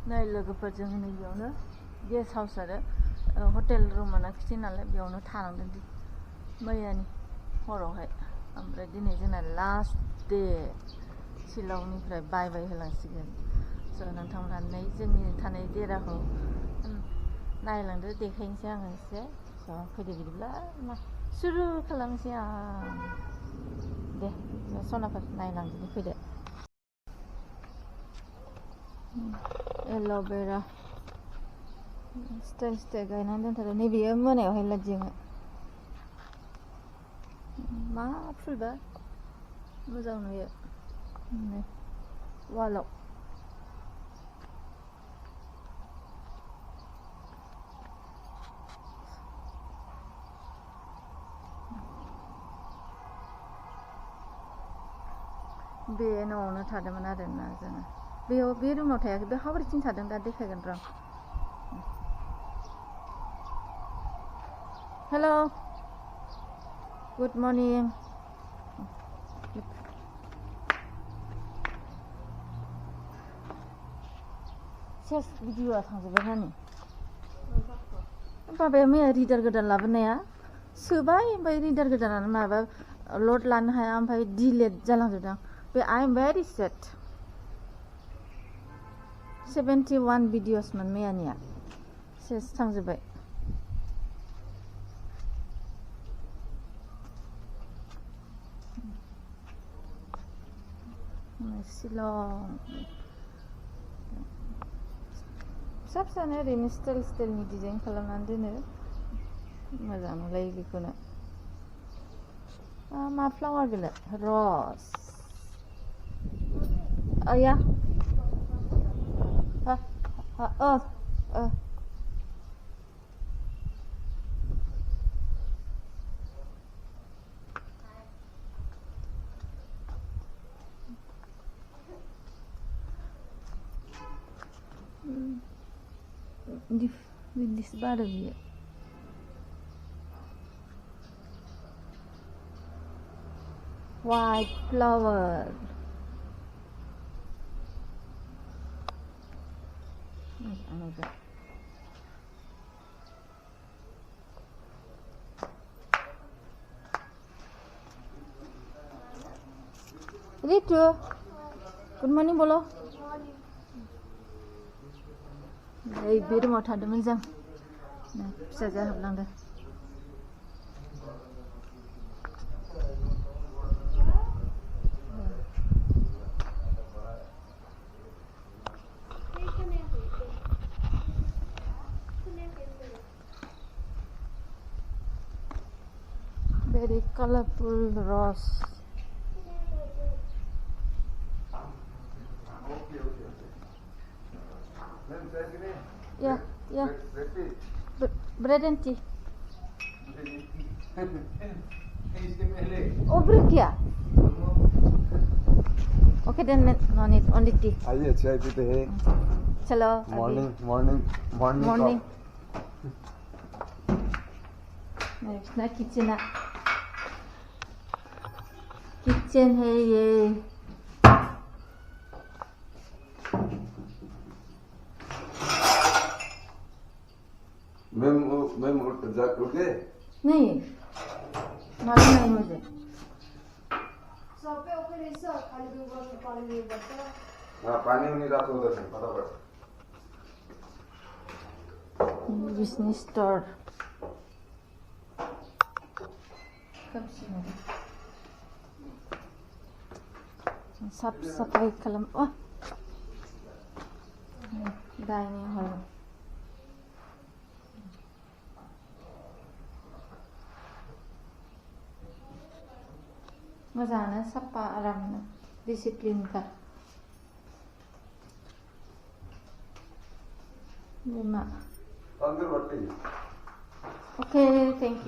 नै लोगोफोरजों नैबेयावनो guest house आरो हटेल रुम मोनाखिसै नालाय बेयावनो थानांदों मैयानि हरावहाय ओमफ्राय दिनै जोंना लास्ट डे शिलंनिफ्राय बाय बाय होलांसिगोन स' नोंथांमोना नै जोंनि थानाय देराखौ नायलांदो देखायनोसै आङो एसे स' फैदो बिदिब्ला सुरु खालामनोसै आं दे सनाफोर नायलांजोबनो फैदो एल'भेरा स्टाइल स्टाइल गायनानै दोनथारो नैबेयो मोनायावहाय लादिङो मा फुलबा मोजां नुयो नै वालाव बे न'आवनो थादोंमोन आरोना जोङो बेयाव बे रुमाव थायाखै बे हावरिथिं थादों दा देखायगोन र' हेल' गुड मर्निं सेस भिडिअ'आ थांजोब्बाय नानि बाबाया मैया रिडार गोदान लाबोनाया सोबाय ओमफ्राय रिडार गोदानानो माबा लड लानो हाया ओमफ्राय डिलेट जालांजोबदों बे आइ एम भेरि सेड 71 भिडिअसमोन मैयानिया सेस थांजोब्बाय शिलं फिसा फिसानो ओरैनो स्टाइल स्टाइलनि डिजाइन खालामनानै दोनो मोजां नुलायो बेखौनो मा फ्लावार बेलाय रस या with this bottle here. White flower. Another. Ritu, good morning bolo. Hey, beri mau थादोंमोन जों फिसाजोआ हाबलांदों very colorful rose yeah yeah bread and tea oh bread क्या okay then no need only tea आइए चाय पीते हैं चलो morning ना किचन है ये मैम उठ गए नहीं मालूम नहीं मुझे सब पे ओके नहीं सर खाली दूर में पानी नहीं बचता हाँ पानी नहीं रखो उधर से फटाफट बिजनेस स्टोर साफ सफाई खालाम डाइनिं हल मोजाङानो साफा आरामनो डिसिप्लिनखा बिमा अंदर बैठिए ओके थैंक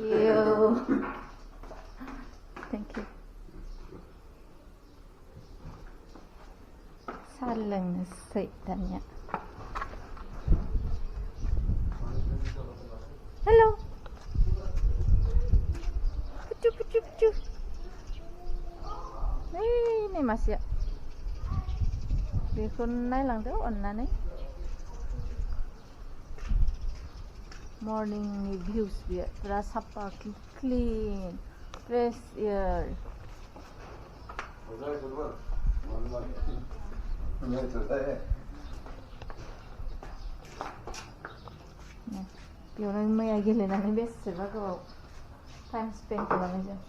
यू साहा लोंनोसै दानिया हेल' पुचु नै मासेया बेखौ नायलांदो अननानै मर्निंनि भिउस बियो बिराद साफा क्लिन फ्रेश एयार बेयावनो मैया गेलेनानै बेसेबा गोबाव टाइम स्पेन्ड खालामनाय जों